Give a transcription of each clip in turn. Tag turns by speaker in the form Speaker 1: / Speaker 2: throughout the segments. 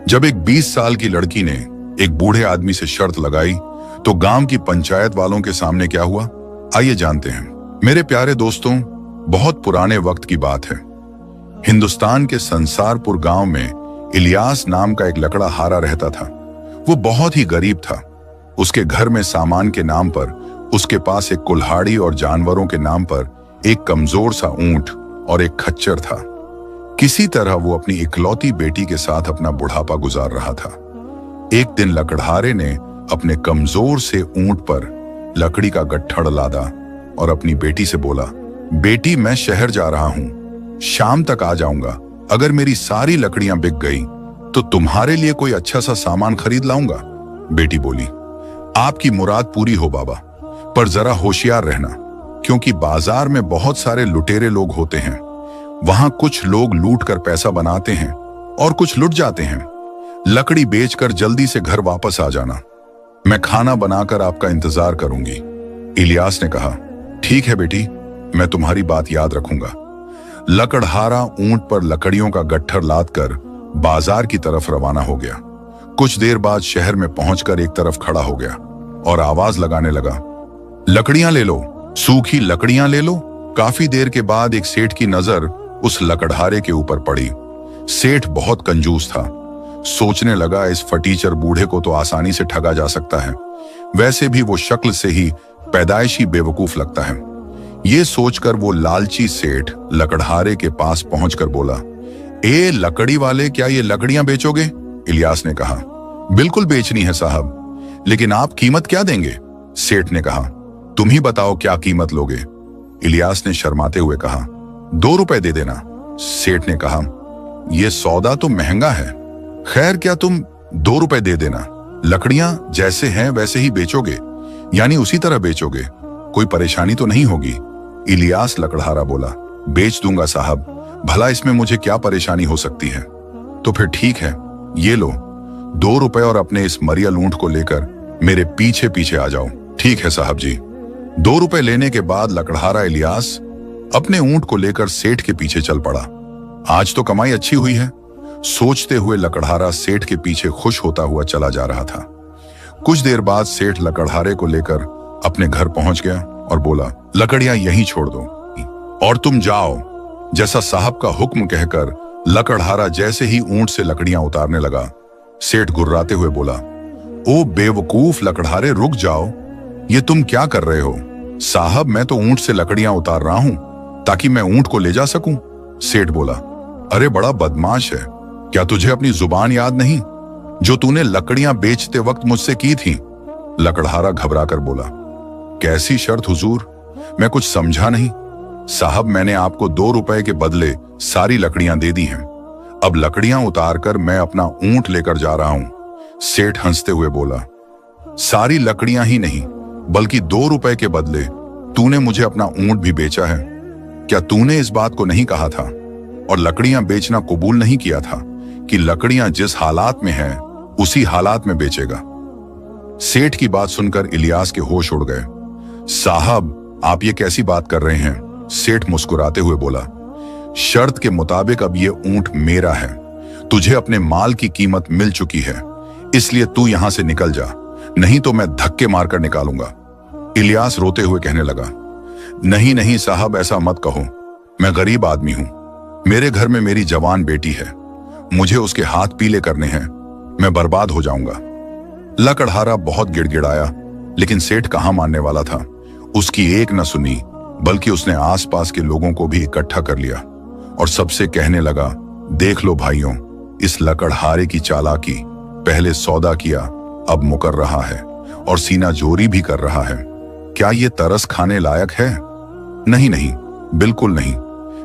Speaker 1: जब एक 20 साल की लड़की ने एक बूढ़े आदमी से शर्त लगाई तो गांव की पंचायत वालों के सामने क्या हुआ, आइए जानते हैं। मेरे प्यारे दोस्तों, बहुत पुराने वक्त की बात है। हिंदुस्तान के संसारपुर गांव में इलियास नाम का एक लकड़हारा रहता था। वो बहुत ही गरीब था। उसके घर में सामान के नाम पर उसके पास एक कुल्हाड़ी और जानवरों के नाम पर एक कमजोर सा ऊंट और एक खच्चर था। किसी तरह वो अपनी इकलौती बेटी के साथ अपना बुढ़ापा गुजार रहा था। एक दिन लकड़हारे ने अपने कमजोर से ऊंट पर लकड़ी का गट्ठड़ लादा और अपनी बेटी से बोला, बेटी मैं शहर जा रहा हूं, शाम तक आ जाऊंगा। अगर मेरी सारी लकड़ियां बिक गई तो तुम्हारे लिए कोई अच्छा सा सामान खरीद लाऊंगा। बेटी बोली, आपकी मुराद पूरी हो बाबा, पर जरा होशियार रहना, क्योंकि बाजार में बहुत सारे लुटेरे लोग होते हैं। वहां कुछ लोग लूट कर पैसा बनाते हैं और कुछ लुट जाते हैं। लकड़ी बेचकर जल्दी से घर वापस आ जाना, मैं खाना बनाकर आपका इंतजार करूंगी। इलियास ने कहा, ठीक है बेटी, मैं तुम्हारी बात याद रखूंगा। लकड़हारा ऊंट पर लकड़ियों का गट्ठर लादकर बाजार की तरफ रवाना हो गया। कुछ देर बाद शहर में पहुंचकर एक तरफ खड़ा हो गया और आवाज लगाने लगा, लकड़ियां ले लो, सूखी लकड़ियां ले लो। काफी देर के बाद एक सेठ की नजर उस लकड़हारे के ऊपर पड़ी। सेठ बहुत कंजूस था। सोचने लगा, इस फटीचर बूढ़े को तो आसानी से ठगा जा सकता है। वैसे भी वो शक्ल से ही पैदाइशी बेवकूफ लगता है। ये सोचकर वो लालची सेठ लकड़हारे के पास पहुंचकर बोला, ए लकड़ी वाले, क्या ये लकड़ियां बेचोगे? इलियास ने कहा, बिल्कुल बेचनी है साहब, लेकिन आप कीमत क्या देंगे? सेठ ने कहा, तुम ही बताओ क्या कीमत लोगे? इलियास ने शर्माते हुए कहा, 2 रुपए दे देना। सेठ ने कहा, यह सौदा तो महंगा है, खैर क्या तुम 2 रुपए दे देना। लकड़ियां जैसे हैं वैसे ही बेचोगे, यानी उसी तरह बेचोगे, कोई परेशानी तो नहीं होगी? इलियास लकड़हारा बोला, बेच दूंगा साहब, भला इसमें मुझे क्या परेशानी हो सकती है? तो फिर ठीक है, ये लो 2 रुपए और अपने इस मरियल ऊंट को लेकर मेरे पीछे पीछे आ जाओ। ठीक है साहब जी। 2 रुपए लेने के बाद लकड़हारा इलियास अपने ऊंट को लेकर सेठ के पीछे चल पड़ा। आज तो कमाई अच्छी हुई है, सोचते हुए लकड़हारा सेठ के पीछे खुश होता हुआ चला जा रहा था। कुछ देर बाद सेठ लकड़हारे को लेकर अपने घर पहुंच गया और बोला, लकड़ियां यहीं छोड़ दो और तुम जाओ। जैसा साहब का हुक्म कहकर लकड़हारा जैसे ही ऊंट से लकड़ियां उतारने लगा, सेठ गुर्राते हुए बोला, ओ बेवकूफ लकड़हारे, रुक जाओ, ये तुम क्या कर रहे हो? साहब मैं तो ऊंट से लकड़ियां उतार रहा हूं ताकि मैं ऊंट को ले जा सकूं। सेठ बोला, अरे बड़ा बदमाश है, क्या तुझे अपनी जुबान याद नहीं जो तूने लकड़ियां बेचते वक्त मुझसे की थी? लकड़हारा घबराकर बोला, कैसी शर्त हुजूर? मैं कुछ समझा नहीं। साहब मैंने आपको 2 रुपए के बदले सारी लकड़ियां दे दी हैं। अब लकड़ियां उतारकर मैं अपना ऊंट लेकर जा रहा हूं। सेठ हंसते हुए बोला, सारी लकड़ियां ही नहीं बल्कि 2 रुपए के बदले तूने मुझे अपना ऊंट भी बेचा है। क्या तूने इस बात को नहीं कहा था और लकड़ियां बेचना कबूल नहीं किया था कि लकड़ियां जिस हालात में हैं उसी हालात में बेचेगा? सेठ की बात सुनकर इलियास के होश उड़ गए। साहब आप ये कैसी बात कर रहे हैं? सेठ मुस्कुराते हुए बोला, शर्त के मुताबिक अब ये ऊंट मेरा है। तुझे अपने माल की कीमत मिल चुकी है, इसलिए तू यहां से निकल जा, नहीं तो मैं धक्के मारकर निकालूंगा। इलियास रोते हुए कहने लगा, नहीं नहीं साहब, ऐसा मत कहो, मैं गरीब आदमी हूं, मेरे घर में मेरी जवान बेटी है, मुझे उसके हाथ पीले करने हैं, मैं बर्बाद हो जाऊंगा। लकड़हारा बहुत गिड़गिड़ाया, लेकिन सेठ कहां मानने वाला था। उसकी एक न सुनी, बल्कि उसने आसपास के लोगों को भी इकट्ठा कर लिया और सबसे कहने लगा, देख लो भाइयों, इस लकड़हारे की चालाकी, पहले सौदा किया अब मुकर रहा है और सीना जोरी भी कर रहा है। क्या ये तरस खाने लायक है? नहीं नहीं, बिल्कुल नहीं।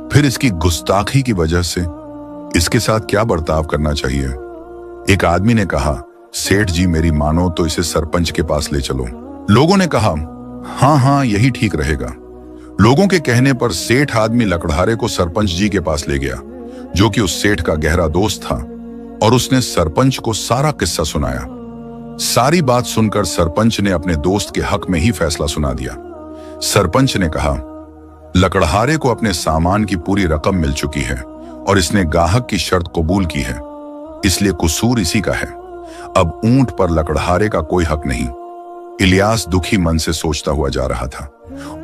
Speaker 1: फिर इसकी गुस्ताखी की वजह से इसके साथ क्या बर्ताव करना चाहिए? एक आदमी ने कहा, सेठ जी मेरी मानो तो इसे सरपंच के पास ले चलो। लोगों ने कहा, हाँ हाँ यही ठीक रहेगा। लोगों के कहने पर सेठ आदमी लकड़हारे को सरपंच जी के पास ले गया, जो कि उस सेठ का गहरा दोस्त था, और उसने सरपंच को सारा किस्सा सुनाया। सारी बात सुनकर सरपंच ने अपने दोस्त के हक में ही फैसला सुना दिया। सरपंच ने कहा, लकड़हारे को अपने सामान की पूरी रकम मिल चुकी है और इसने गाहक की शर्त कबूल की है। इसलिए कसूर इसी का है। अब ऊंट पर लकड़हारे का कोई हक नहीं। इलियास दुखी मन से सोचता हुआ जा रहा था,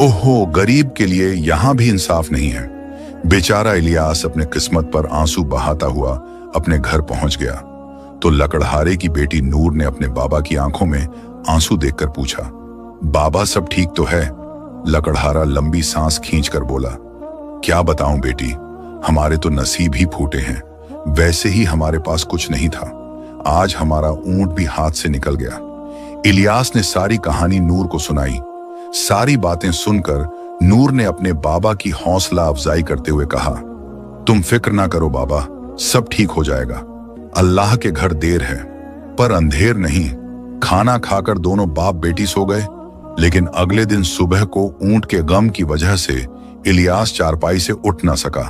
Speaker 1: ओहो, गरीब के लिए यहां भी इंसाफ नहीं है। बेचारा इलियास अपने किस्मत पर आंसू बहाता हुआ अपने घर पहुंच गया तो लकड़हारे की बेटी नूर ने अपने बाबा की आंखों में आंसू देखकर पूछा, बाबा सब ठीक तो है? लकड़हारा लंबी सांस खींचकर बोला, क्या बताऊं बेटी, हमारे तो नसीब ही फूटे हैं। वैसे ही हमारे पास कुछ नहीं था, आज हमारा ऊंट भी हाथ से निकल गया। इलियास ने सारी कहानी नूर को सुनाई। सारी बातें सुनकर नूर ने अपने बाबा की हौसला अफजाई करते हुए कहा, तुम फिक्र ना करो बाबा, सब ठीक हो जाएगा। अल्लाह के घर देर है पर अंधेर नहीं। खाना खाकर दोनों बाप बेटी सो गए, लेकिन अगले दिन सुबह को ऊंट के गम की वजह से इलियास चारपाई से उठ ना सका।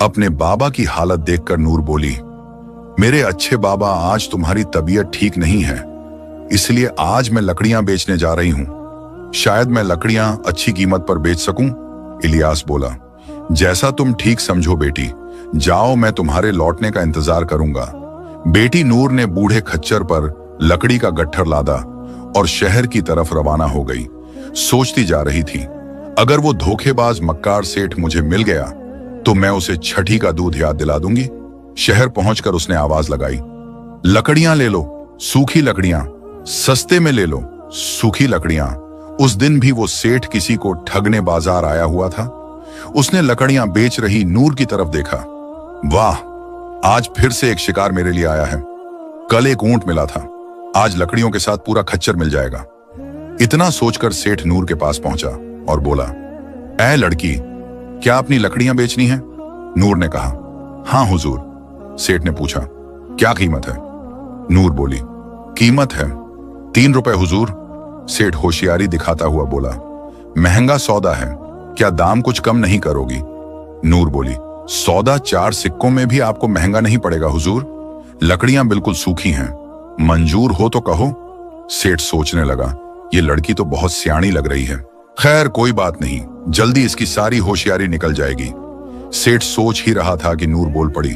Speaker 1: अपने बाबा की हालत देखकर नूर बोली, मेरे अच्छे बाबा, आज तुम्हारी तबीयत ठीक नहीं है, इसलिए आज मैं लकड़ियां बेचने जा रही हूं। शायद मैं लकड़ियां अच्छी कीमत पर बेच सकूं। इलियास बोला, जैसा तुम ठीक समझो बेटी, जाओ, मैं तुम्हारे लौटने का इंतजार करूंगा। बेटी नूर ने बूढ़े खच्चर पर लकड़ी का गट्ठर लादा और शहर की तरफ रवाना हो गई। सोचती जा रही थी, अगर वो धोखेबाज मक्कार सेठ मुझे मिल गया तो मैं उसे छठी का दूध याद दिला दूंगी। शहर पहुंचकर उसने आवाज लगाई, लकड़ियां ले लो, सूखी लकड़ियां, सस्ते में ले लो, सूखी लकड़ियां। उस दिन भी वो सेठ किसी को ठगने बाजार आया हुआ था। उसने लकड़ियां बेच रही नूर की तरफ देखा। वाह, आज फिर से एक शिकार मेरे लिए आया है। कल एक ऊंट मिला था, आज लकड़ियों के साथ पूरा खच्चर मिल जाएगा। इतना सोचकर सेठ नूर के पास पहुंचा और बोला, ऐ लड़की, क्या अपनी लकड़ियां बेचनी है? नूर ने कहा, हाँ हुजूर। सेठ ने पूछा, क्या कीमत है? नूर बोली, कीमत है 3 रुपए हुजूर। सेठ होशियारी दिखाता हुआ बोला, महंगा सौदा है, क्या दाम कुछ कम नहीं करोगी? नूर बोली, सौदा 4 सिक्कों में भी आपको महंगा नहीं पड़ेगा हुजूर। लकड़ियां बिल्कुल सूखी हैं, मंजूर हो तो कहो। सेठ सोचने लगा, ये लड़की तो बहुत सियाणी लग रही है। खैर कोई बात नहीं, जल्दी इसकी सारी होशियारी निकल जाएगी। सेठ सोच ही रहा था कि नूर बोल पड़ी,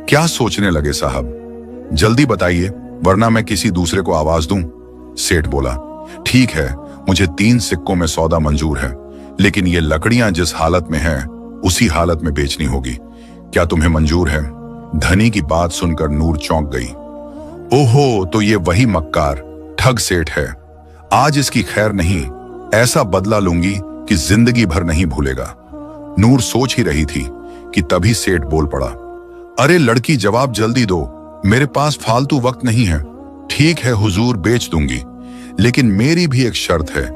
Speaker 1: क्या सोचने लगे साहब, जल्दी बताइए वरना मैं किसी दूसरे को आवाज दूं। सेठ बोला, ठीक है, मुझे 3 सिक्कों में सौदा मंजूर है, लेकिन ये लकड़ियां जिस हालत में हैं उसी हालत में बेचनी होगी। क्या तुम्हें मंजूर है? धनी की बात सुनकर नूर चौंक गई। ओहो, तो ये वही मक्कार ठग सेठ है। आज इसकी खैर नहीं, ऐसा बदला लूंगी कि जिंदगी भर नहीं भूलेगा। नूर सोच ही रही थी कि तभी सेठ बोल पड़ा, अरे लड़की, जवाब जल्दी दो, मेरे पास फालतू वक्त नहीं है। ठीक है हुजूर, बेच दूंगी, लेकिन मेरी भी एक शर्त है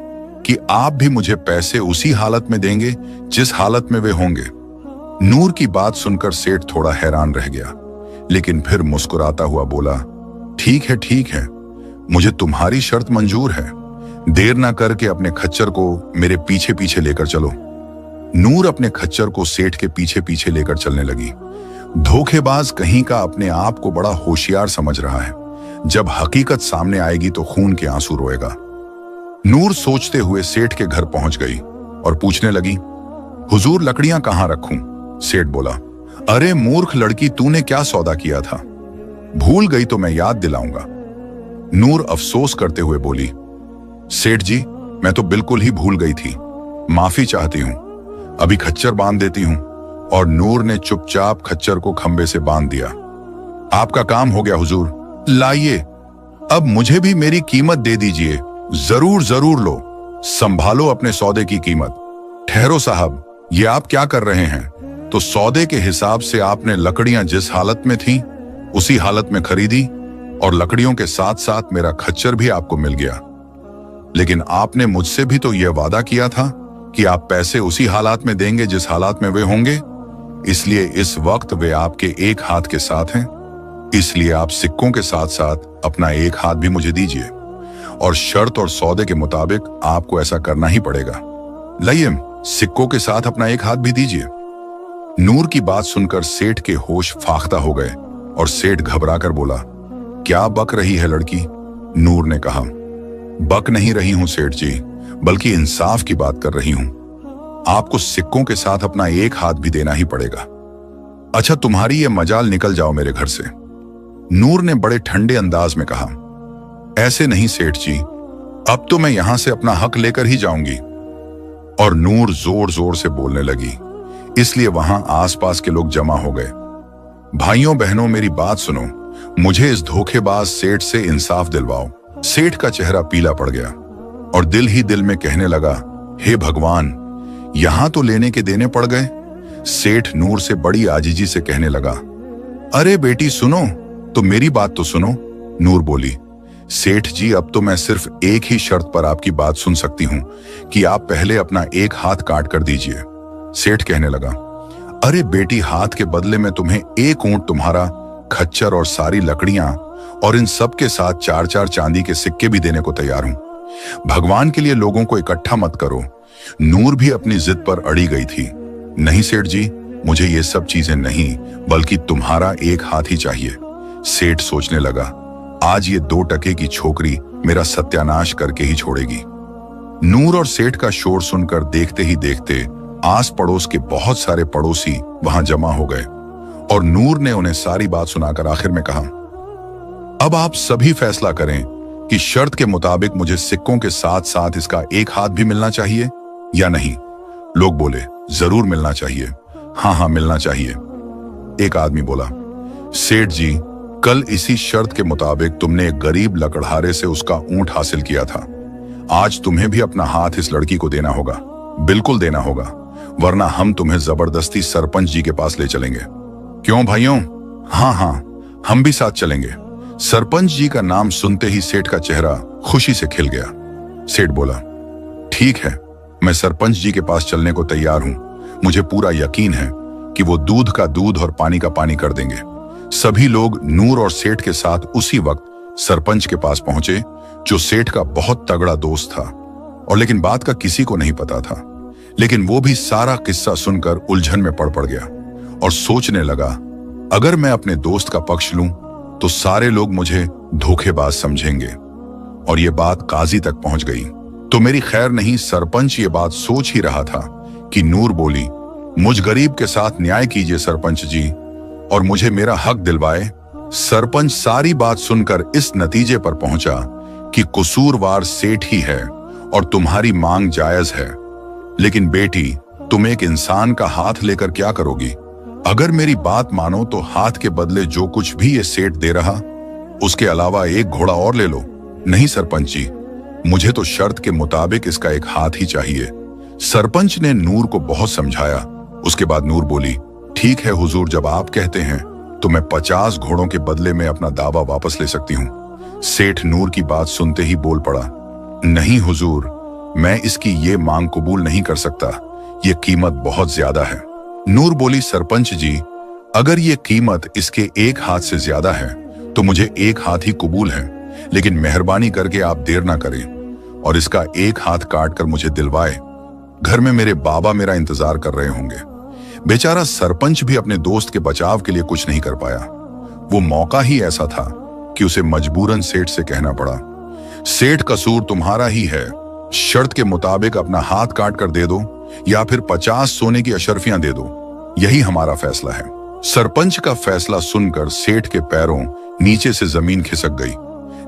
Speaker 1: कि आप भी मुझे पैसे उसी हालत में देंगे जिस हालत में वे होंगे। नूर की बात सुनकर सेठ थोड़ा हैरान रह गया, लेकिन फिर मुस्कुराता हुआ बोला, ठीक है, मुझे तुम्हारी शर्त मंजूर है। देर ना करके अपने खच्चर को मेरे पीछे पीछे लेकर चलो। नूर अपने खच्चर को सेठ के पीछे पीछे लेकर चलने लगी। धोखेबाज कहीं का अपने आप को बड़ा होशियार समझ रहा है, जब हकीकत सामने आएगी तो खून के आंसू रोएगा। नूर सोचते हुए सेठ के घर पहुंच गई और पूछने लगी, हुजूर लकड़ियां कहां रखूं? सेठ बोला, अरे मूर्ख लड़की, तूने क्या सौदा किया था? भूल गई तो मैं याद दिलाऊंगा। नूर अफसोस करते हुए बोली, सेठ जी, मैं तो बिल्कुल ही भूल गई थी, माफी चाहती हूं, अभी खच्चर बांध देती हूं। और नूर ने चुपचाप खच्चर को खंबे से बांध दिया। आपका काम हो गया हुजूर, लाइए, अब मुझे भी मेरी कीमत दे दीजिए। जरूर लो, संभालो अपने सौदे की कीमत। ठहरो साहब, ये आप क्या कर रहे हैं? तो सौदे के हिसाब से आपने लकड़ियां जिस हालत में थीं उसी हालत में खरीदी और लकड़ियों के साथ साथ मेरा खच्चर भी आपको मिल गया। लेकिन आपने मुझसे भी तो यह वादा किया था कि आप पैसे उसी हालात में देंगे जिस हालात में वे होंगे, इसलिए इस वक्त वे आपके एक हाथ के साथ हैं। इसलिए आप सिक्कों के साथ साथ अपना एक हाथ भी मुझे दीजिए, और शर्त और सौदे के मुताबिक आपको ऐसा करना ही पड़ेगा। लाइए, सिक्कों के साथ अपना एक हाथ भी दीजिए। नूर की बात सुनकर सेठ के होश फाख्ता हो गए और सेठ घबराकर बोला, क्या बक रही है लड़की? नूर ने कहा, बक नहीं रही हूं सेठ जी, बल्कि इंसाफ की बात कर रही हूं। आपको सिक्कों के साथ अपना एक हाथ भी देना ही पड़ेगा। अच्छा, तुम्हारी ये मजाल, निकल जाओ मेरे घर से। नूर ने बड़े ठंडे अंदाज में कहा, ऐसे नहीं सेठ जी, अब तो मैं यहां से अपना हक लेकर ही जाऊंगी। और नूर जोर जोर से बोलने लगी, इसलिए वहां आसपास के लोग जमा हो गए। भाइयों बहनों, मेरी बात सुनो, मुझे इस धोखेबाज सेठ से इंसाफ दिलवाओ। सेठ का चेहरा पीला पड़ गया और दिल ही दिल में कहने लगा, हे भगवान, यहां तो लेने के देने पड़ गए। सेठ नूर से बड़ी आजीजी से कहने लगा, अरे बेटी सुनो, तो मेरी बात तो सुनो। नूर बोली, सेठ जी, अब तो मैं सिर्फ एक ही शर्त पर आपकी बात सुन सकती हूं कि आप पहले अपना एक हाथ काट कर दीजिए। सेठ कहने लगा, अरे बेटी, हाथ के बदले में तुम्हें एक ऊंट तुम्हारा, खच्चर और सारी लकड़ियां और इन सब के साथ 4-4 चांदी के सिक्के भी देने को तैयार हूं। भगवान के लिए लोगों को इकट्ठा मत करो। नूर भी अपनी जिद पर अड़ी गई थी। नहीं सेठ जी, मुझे ये सब चीजें नहीं, बल्कि तुम्हारा एक हाथ ही चाहिए। सेठ सोचने लगा, आज ये 2 टके की छोकरी मेरा सत्यानाश करके ही छोड़ेगी। नूर और सेठ का शोर सुनकर देखते ही देखते आस पड़ोस के बहुत सारे पड़ोसी वहां जमा हो गए और नूर ने उन्हें सारी बात सुनाकर आखिर में कहा, अब आप सभी फैसला करें कि शर्त के मुताबिक मुझे सिक्कों के साथ साथ इसका एक हाथ भी मिलना चाहिए या नहीं। लोग बोले, जरूर मिलना चाहिए, हाँ मिलना चाहिए। एक आदमी बोला, सेठ जी, कल इसी शर्त के मुताबिक तुमने एक गरीब लकड़हारे से उसका ऊंट हासिल किया था। आज तुम्हें भी अपना हाथ इस लड़की को देना होगा, बिल्कुल देना होगा, वरना हम तुम्हें जबरदस्ती सरपंच जी के पास ले चलेंगे। क्यों भाइयों? हाँ, हम भी साथ चलेंगे। सरपंच जी का नाम सुनते ही सेठ का चेहरा खुशी से खिल गया। सेठ बोला, ठीक है, मैं सरपंच जी के पास चलने को तैयार हूं। मुझे पूरा यकीन है कि वो दूध का दूध और पानी का पानी कर देंगे। सभी लोग नूर और सेठ के साथ उसी वक्त सरपंच के पास पहुंचे, जो सेठ का बहुत तगड़ा दोस्त था। और लेकिन बात का किसी को नहीं पता था। लेकिन वो भी सारा किस्सा सुनकर उलझन में पड़ गया और सोचने लगा, अगर मैं अपने दोस्त का पक्ष लूं तो सारे लोग मुझे धोखेबाज समझेंगे। और ये बात काजी तक पहुंच गई। तो मेरी खैर नहीं, सरपंच ये बात सोच ही रहा था कि नूर बोली, मुझ गरीब के साथ न्याय कीजिए सरपंच जी, और मुझे मेरा हक दिलवाए। सरपंच सारी बात सुनकर इस नतीजे पर पहुंचा कि कसूरवार सेठ ही है और तुम्हारी मांग जायज है। लेकिन बेटी, तुम एक इंसान का हाथ लेकर क्या करोगी? अगर मेरी बात मानो तो हाथ के बदले जो कुछ भी ये सेठ दे रहा, उसके अलावा एक घोड़ा और ले लो। नहीं सरपंच जी, मुझे तो शर्त के मुताबिक इसका एक हाथ ही चाहिए। सरपंच ने नूर को बहुत समझाया। उसके बाद नूर बोली, ठीक है हुजूर, जब आप कहते हैं तो मैं 50 घोड़ों के बदले में अपना दावा वापस ले सकती हूँ। सेठ नूर की बात सुनते ही बोल पड़ा, नहीं हुजूर, मैं इसकी ये मांग कबूल नहीं कर सकता, ये कीमत बहुत ज्यादा है। नूर बोली, सरपंच जी, अगर ये कीमत इसके एक हाथ से ज्यादा है तो मुझे एक हाथ ही कबूल है, लेकिन मेहरबानी करके आप देर ना करें और इसका एक हाथ काट कर मुझे दिलवाए। घर में मेरे बाबा मेरा इंतजार कर रहे होंगे। बेचारा सरपंच भी अपने दोस्त के बचाव के लिए कुछ नहीं कर पाया। वो मौका ही ऐसा था कि उसे मजबूरन सेठ से कहना पड़ा, सेठ कसूर तुम्हारा ही है, शर्त के मुताबिक अपना हाथ काट कर दे दो या फिर 50 सोने की अशर्फियां दे दो, यही हमारा फैसला है। सरपंच का फैसला सुनकर सेठ के पैरों नीचे से जमीन खिसक गई,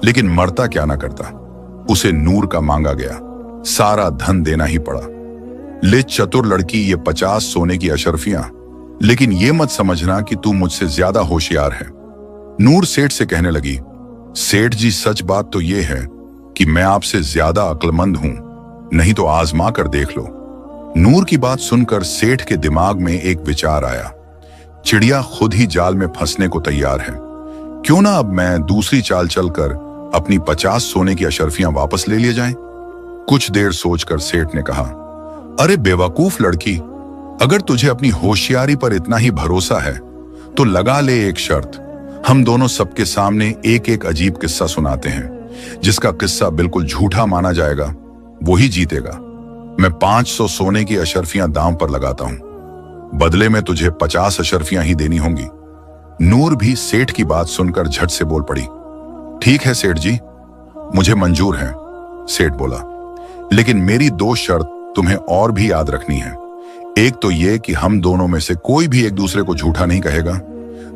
Speaker 1: लेकिन मरता क्या ना करता। उसे नूर का मांगा गया सारा धन देना ही पड़ा। ले चतुर लड़की, ये 50 सोने की अशर्फियां, लेकिन ये मत समझना कि तू मुझसे ज्यादा होशियार है। नूर सेठ से कहने लगी, सेठ जी, सच बात तो ये है कि मैं आपसे ज्यादा अक्लमंद हूं, नहीं तो आजमा कर देख लो। नूर की बात सुनकर सेठ के दिमाग में एक विचार आया, चिड़िया खुद ही जाल में फंसने को तैयार है, क्यों ना अब मैं दूसरी चाल चलकर अपनी 50 सोने की अशर्फियां वापस ले लिए जाएं। कुछ देर सोचकर सेठ ने कहा, अरे बेवकूफ लड़की, अगर तुझे अपनी होशियारी पर इतना ही भरोसा है तो लगा ले एक शर्त। हम दोनों सबके सामने एक एक अजीब किस्सा सुनाते हैं, जिसका किस्सा बिल्कुल झूठा माना जाएगा वही जीतेगा। मैं 500 सोने की अशर्फियां दांव पर लगाता हूं, बदले में तुझे 50 अशर्फियां ही देनी होंगी। नूर भी सेठ की बात सुनकर झट से बोल पड़ी, ठीक है सेठ जी, मुझे मंजूर है। सेठ बोला, लेकिन मेरी 2 शर्त तुम्हें और भी याद रखनी है। एक तो ये कि हम दोनों में से कोई भी एक दूसरे को झूठा नहीं कहेगा।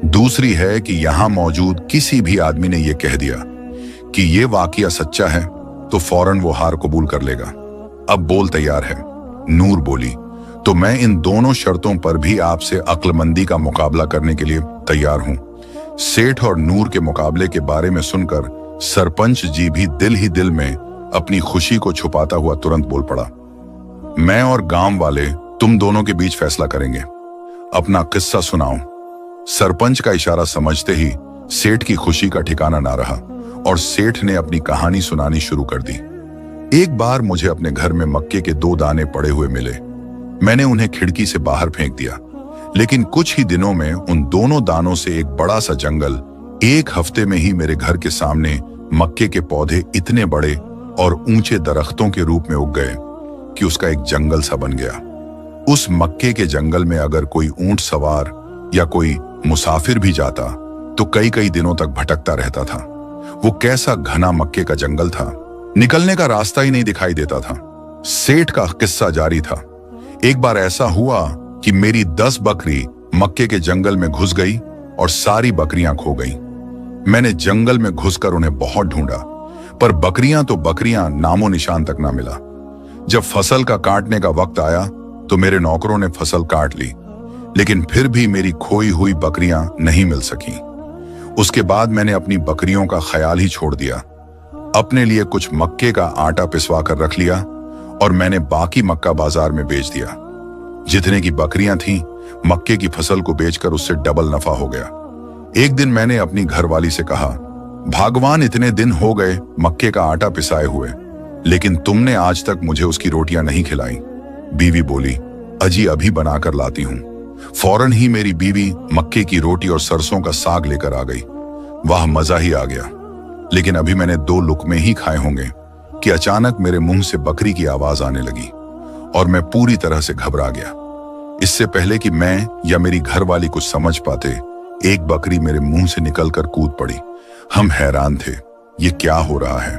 Speaker 1: दूसरी है कि यहां मौजूद किसी भी आदमी ने यह कह दिया कि यह वाकया सच्चा है तो फौरन वो हार कबूल कर लेगा। अब बोल तैयार है? नूर बोली, तो मैं इन दोनों शर्तों पर भी आपसे अक्लमंदी का मुकाबला करने के लिए तैयार हूं। सेठ और नूर के मुकाबले के बारे में सुनकर सरपंच जी भी दिल ही दिल में अपनी खुशी को छुपाता हुआ तुरंत बोल पड़ा, मैं और गांव वाले तुम दोनों के बीच फैसला करेंगे। अपना किस्सा सुनाओ। सरपंच का इशारा समझते ही सेठ की खुशी का ठिकाना ना रहा और सेठ ने अपनी कहानी सुनानी शुरू कर दी। एक बार मुझे अपने घर में मक्के के 2 दाने पड़े हुए मिले। मैंने उन्हें खिड़की से बाहर फेंक दिया, लेकिन कुछ ही दिनों में उन दोनों दानों से एक बड़ा सा जंगल, 1 हफ्ते में ही मेरे घर के सामने मक्के के पौधे इतने बड़े और ऊंचे दरख्तों के रूप में उग गए कि उसका एक जंगल सा बन गया। उस मक्के के जंगल में अगर कोई ऊंट सवार या कोई मुसाफिर भी जाता तो कई कई दिनों तक भटकता रहता था। वो कैसा घना मक्के का जंगल था, निकलने का रास्ता ही नहीं दिखाई देता था। सेठ का किस्सा जारी था। एक बार ऐसा हुआ कि मेरी 10 बकरी मक्के के जंगल में घुस गई और सारी बकरियां खो गईं। मैंने जंगल में घुसकर उन्हें बहुत ढूंढा, पर बकरियां तो बकरियां, नामो निशान तक ना मिला। जब फसल का काटने का वक्त आया तो मेरे नौकरों ने फसल काट ली, लेकिन फिर भी मेरी खोई हुई बकरियां नहीं मिल सकी। उसके बाद मैंने अपनी बकरियों का ख्याल ही छोड़ दिया। अपने लिए कुछ मक्के का आटा पिसवा कर रख लिया और मैंने बाकी मक्का बाजार में बेच दिया। जितने की बकरियां थीं, मक्के की फसल को बेचकर उससे डबल नफा हो गया। एक दिन मैंने अपनी घरवाली से कहा, भगवान, इतने दिन हो गए मक्के का आटा पिसाए हुए, लेकिन तुमने आज तक मुझे उसकी रोटियां नहीं खिलाई। बीवी बोली, अजी अभी बनाकर लाती हूं। फौरन ही मेरी बीवी मक्के की रोटी और सरसों का साग लेकर आ गई। वाह, मजा ही आ गया। लेकिन अभी मैंने 2 लुकमे ही खाए होंगे कि अचानक मेरे मुंह से बकरी की आवाज आने लगी और मैं पूरी तरह से घबरा गया। इससे पहले कि मैं या मेरी घरवाली कुछ समझ पाते, एक बकरी मेरे मुंह से निकलकर कूद पड़ी। हम हैरान थे, ये क्या हो रहा है।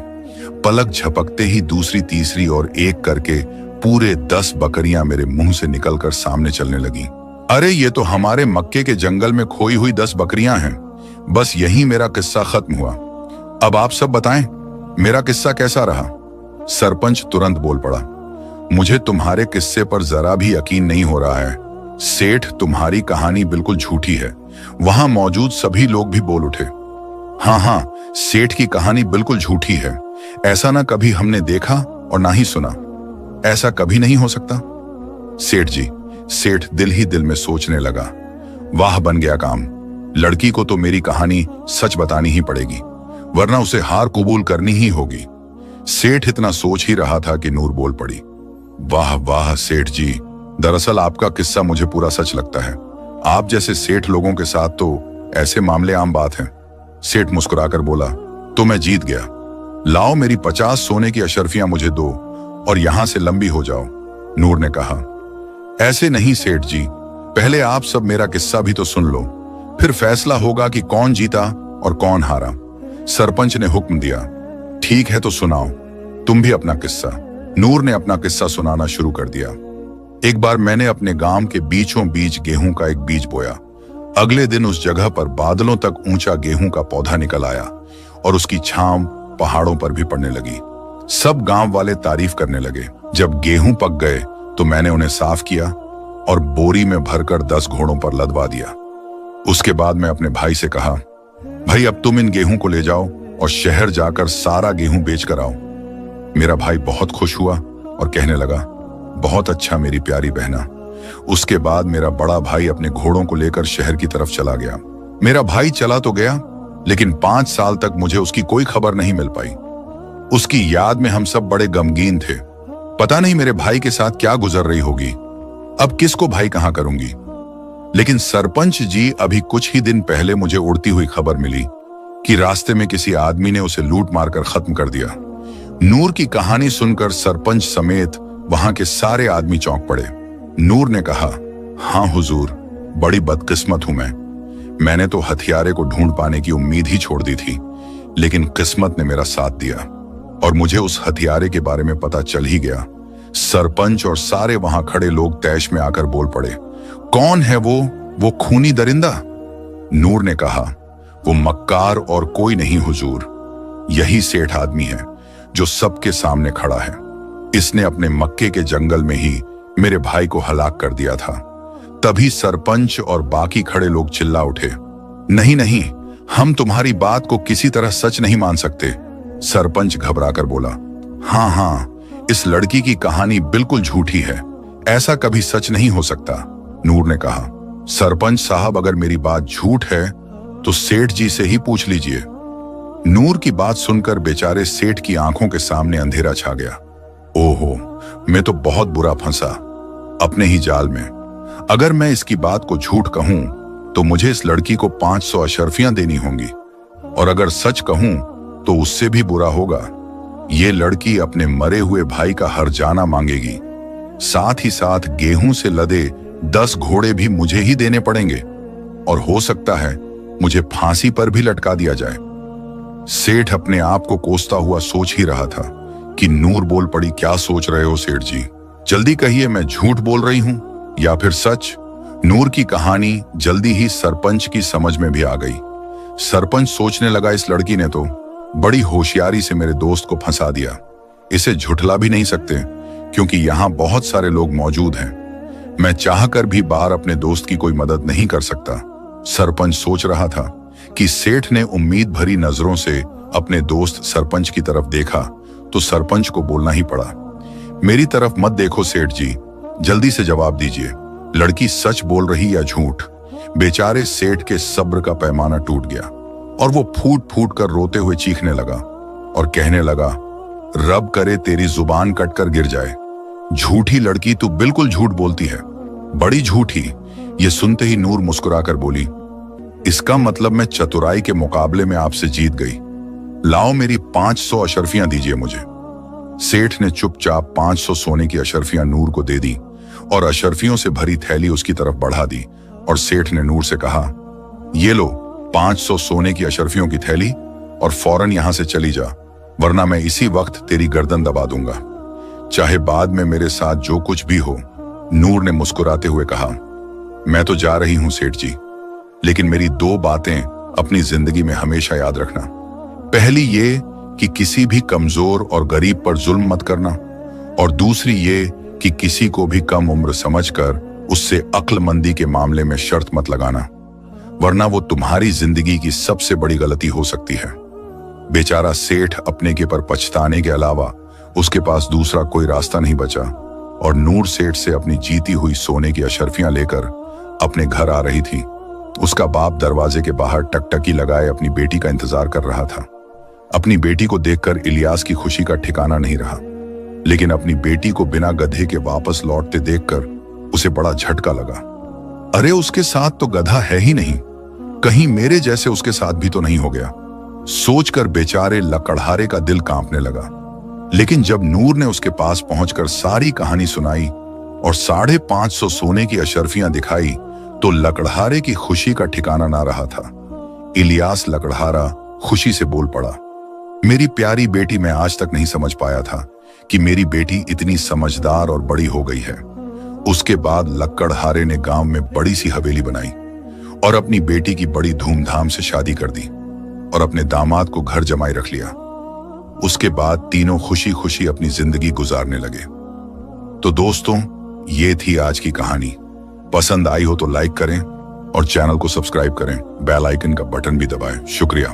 Speaker 1: पलक झपकते ही दूसरी, तीसरी और एक करके पूरे 10 बकरियां मेरे मुंह से निकलकर सामने चलने लगी। अरे, ये तो हमारे मक्के के जंगल में खोई हुई 10 बकरियां हैं। बस यही मेरा किस्सा खत्म हुआ। अब आप सब बताएं, मेरा किस्सा कैसा रहा? सरपंच तुरंत बोल पड़ा, मुझे तुम्हारे किस्से पर जरा भी यकीन नहीं हो रहा है। सेठ, तुम्हारी कहानी बिल्कुल झूठी है। वहां मौजूद सभी लोग भी बोल उठे, हाँ, सेठ की कहानी बिल्कुल झूठी है। ऐसा ना कभी हमने देखा और ना ही सुना। ऐसा कभी नहीं हो सकता। सेठ जी, सेठ दिल ही दिल में सोचने लगा, वाह, बन गया काम। लड़की को तो मेरी कहानी सच बतानी ही पड़ेगी, वरना उसे हार कबूल करनी ही होगी। सेठ इतना सोच ही रहा था कि नूर बोल पड़ी, वाह वाह सेठ जी, दरअसल आपका किस्सा मुझे पूरा सच लगता है। आप जैसे सेठ लोगों के साथ तो ऐसे मामले आम बात हैं। सेठ मुस्कुराकर बोला, तो मैं जीत गया। लाओ मेरी 50 सोने की अशर्फियां मुझे दो और यहां से लंबी हो जाओ। नूर ने कहा, ऐसे नहीं सेठ जी, पहले आप सब मेरा किस्सा भी तो सुन लो, फिर फैसला होगा कि कौन जीता और कौन हारा। सरपंच ने हुक्म दिया। ठीक है, तो सुनाओ तुम भी अपना किस्सा। नूर ने अपना किस्सा सुनाना शुरू कर दिया। एक बार मैंने अपने गांव के बीचों बीच गेहूं का एक बीज बोया। अगले दिन उस जगह पर बादलों तक ऊंचा गेहूं का पौधा निकल आया और उसकी छांव पहाड़ों पर भी पड़ने लगी। सब गांव वाले तारीफ करने लगे। जब गेहूं पक गए तो मैंने उन्हें साफ किया और बोरी में भरकर 10 घोड़ों पर लदवा दिया। उसके बाद मैं अपने भाई से कहा, भाई अब तुम इन गेहूं को ले जाओ और शहर जाकर सारा गेहूं बेच कर आओ। मेरा भाई बहुत खुश हुआ और कहने लगा, बहुत अच्छा मेरी प्यारी बहना। उसके बाद मेरा बड़ा भाई अपने घोड़ों को लेकर शहर की तरफ चला गया। मेरा भाई चला तो गया, लेकिन 5 साल तक मुझे उसकी कोई खबर नहीं मिल पाई। उसकी याद में हम सब बड़े गमगीन थे। पता नहीं मेरे भाई के साथ क्या गुजर रही होगी। अब किसको भाई कहां करूंगी। लेकिन सरपंच जी, अभी कुछ ही दिन पहले मुझे उड़ती हुई खबर मिली कि रास्ते में किसी आदमी ने उसे लूट मारकर खत्म कर दिया। नूर की कहानी सुनकर सरपंच समेत वहां के सारे आदमी चौंक पड़े। नूर ने कहा, हाँ हुजूर, बड़ी बदकिस्मत हूं मैंने तो हथियारे को ढूंढ पाने की उम्मीद ही छोड़ दी थी, लेकिन किस्मत ने मेरा साथ दिया और मुझे उस हथियारे के बारे में पता चल ही गया। सरपंच और सारे वहां खड़े लोग तैश में आकर बोल पड़े, कौन है वो खूनी दरिंदा? नूर ने कहा, वो मक्कार और कोई नहीं हुजूर, यही सेठ आदमी है जो सबके सामने खड़ा है। इसने अपने मक्के के जंगल में ही मेरे भाई को हलाक कर दिया था। तभी सरपंच और बाकी खड़े लोग चिल्ला उठे, नहीं नहीं, हम तुम्हारी बात को किसी तरह सच नहीं मान सकते। सरपंच घबराकर बोला, हाँ हाँ, इस लड़की की कहानी बिल्कुल झूठी है, ऐसा कभी सच नहीं हो सकता। नूर ने कहा, सरपंच साहब, अगर मेरी बात झूठ है तो सेठ जी से ही पूछ लीजिए। नूर की बात सुनकर बेचारे सेठ की आंखों के सामने अंधेरा छा गया। ओहो, मैं तो बहुत बुरा फंसा अपने ही जाल में। अगर मैं इसकी बात को झूठ कहूं तो मुझे इस लड़की को 500 अशर्फियां देनी होंगी, और अगर सच कहूं तो उससे भी बुरा होगा। ये लड़की अपने मरे हुए भाई का हर्जाना मांगेगी, साथ ही साथ गेहूं से लदे 10 घोड़े भी मुझे ही देने पड़ेंगे, और हो सकता है मुझे फांसी पर भी लटका दिया जाए। सेठ अपने आप को कोसता हुआ सोच ही रहा था कि नूर बोल पड़ी, क्या सोच रहे हो सेठ जी, जल्दी कहिए, मैं झूठ बोल रही हूं या फिर सच। नूर की कहानी जल्दी ही सरपंच की समझ में भी आ गई। सरपंच सोचने लगा, इस लड़की ने तो बड़ी होशियारी से मेरे दोस्त को फंसा दिया, इसे झुठला भी नहीं सकते क्योंकि यहां बहुत सारे लोग मौजूद हैं। मैं चाहकर भी बाहर अपने दोस्त की कोई मदद नहीं कर सकता। सरपंच सोच रहा था कि सेठ ने उम्मीद भरी नजरों से अपने दोस्त सरपंच की तरफ देखा तो सरपंच को बोलना ही पड़ा, मेरी तरफ मत देखो सेठ जी, जल्दी से जवाब दीजिए, लड़की सच बोल रही या झूठ। बेचारे सेठ के सब्र का पैमाना टूट गया और वो फूट फूट कर रोते हुए चीखने लगा और कहने लगा, रब करे तेरी जुबान कटकर गिर जाए, झूठी लड़की, तू बिल्कुल झूठ बोलती है, बड़ी झूठी। ये सुनते ही नूर मुस्कुराकर बोली, इसका मतलब मैं चतुराई के मुकाबले में आपसे जीत गई, लाओ मेरी 500 अशर्फियां दीजिए मुझे। सेठ ने चुपचाप 500 सोने की अशर्फियां नूर को दे दी और अशर्फियों से भरी थैली उसकी तरफ बढ़ा दी, और सेठ ने नूर से कहा, ये लो 500 सोने की अशर्फियों की थैली और फौरन यहां से चली जा, वरना मैं इसी वक्त तेरी गर्दन दबा दूंगा, चाहे बाद में मेरे साथ जो कुछ भी हो। नूर ने मुस्कुराते हुए कहा, मैं तो जा रही हूं सेठ जी, लेकिन मेरी 2 बातें अपनी जिंदगी में हमेशा याद रखना। पहली ये कि किसी भी कमजोर और गरीब पर जुल्म मत करना, और दूसरी ये कि किसी को भी कम उम्र समझकर उससे अक्लमंदी के मामले में शर्त मत लगाना, वरना वो तुम्हारी जिंदगी की सबसे बड़ी गलती हो सकती है। बेचारा सेठ अपने के पर पछताने के अलावा उसके पास दूसरा कोई रास्ता नहीं बचा, और नूर सेठ से अपनी जीती हुई सोने की अशर्फियां लेकर अपने घर आ रही थी। उसका बाप दरवाजे के बाहर टकटकी लगाए अपनी बेटी का इंतजार कर रहा था। अपनी बेटी को देखकर इलियास की खुशी का ठिकाना नहीं रहा, लेकिन अपनी बेटी को बिना गधे के वापस लौटते देखकर उसे बड़ा झटका लगा। अरे, उसके साथ तो गधा है ही नहीं, कहीं मेरे जैसे उसके साथ भी तो नहीं हो गया, सोचकर बेचारे लकड़हारे का दिल कांपने लगा। लेकिन जब नूर ने उसके पास पहुंचकर सारी कहानी सुनाई और 550 सोने की अशर्फियां दिखाई तो लकड़हारे की खुशी का ठिकाना ना रहा था। इलियास लकड़हारा खुशी से बोल पड़ा, मेरी प्यारी बेटी, मैं आज तक नहीं समझ पाया था कि मेरी बेटी इतनी समझदार और बड़ी हो गई है। उसके बाद लकड़हारे ने गांव में बड़ी सी हवेली बनाई और अपनी बेटी की बड़ी धूमधाम से शादी कर दी और अपने दामाद को घर जमाई रख लिया। उसके बाद तीनों खुशी खुशी अपनी जिंदगी गुजारने लगे। तो दोस्तों, ये थी आज की कहानी। पसंद आई हो तो लाइक करें और चैनल को सब्सक्राइब करें, बेल आइकन का बटन भी दबाएं। शुक्रिया।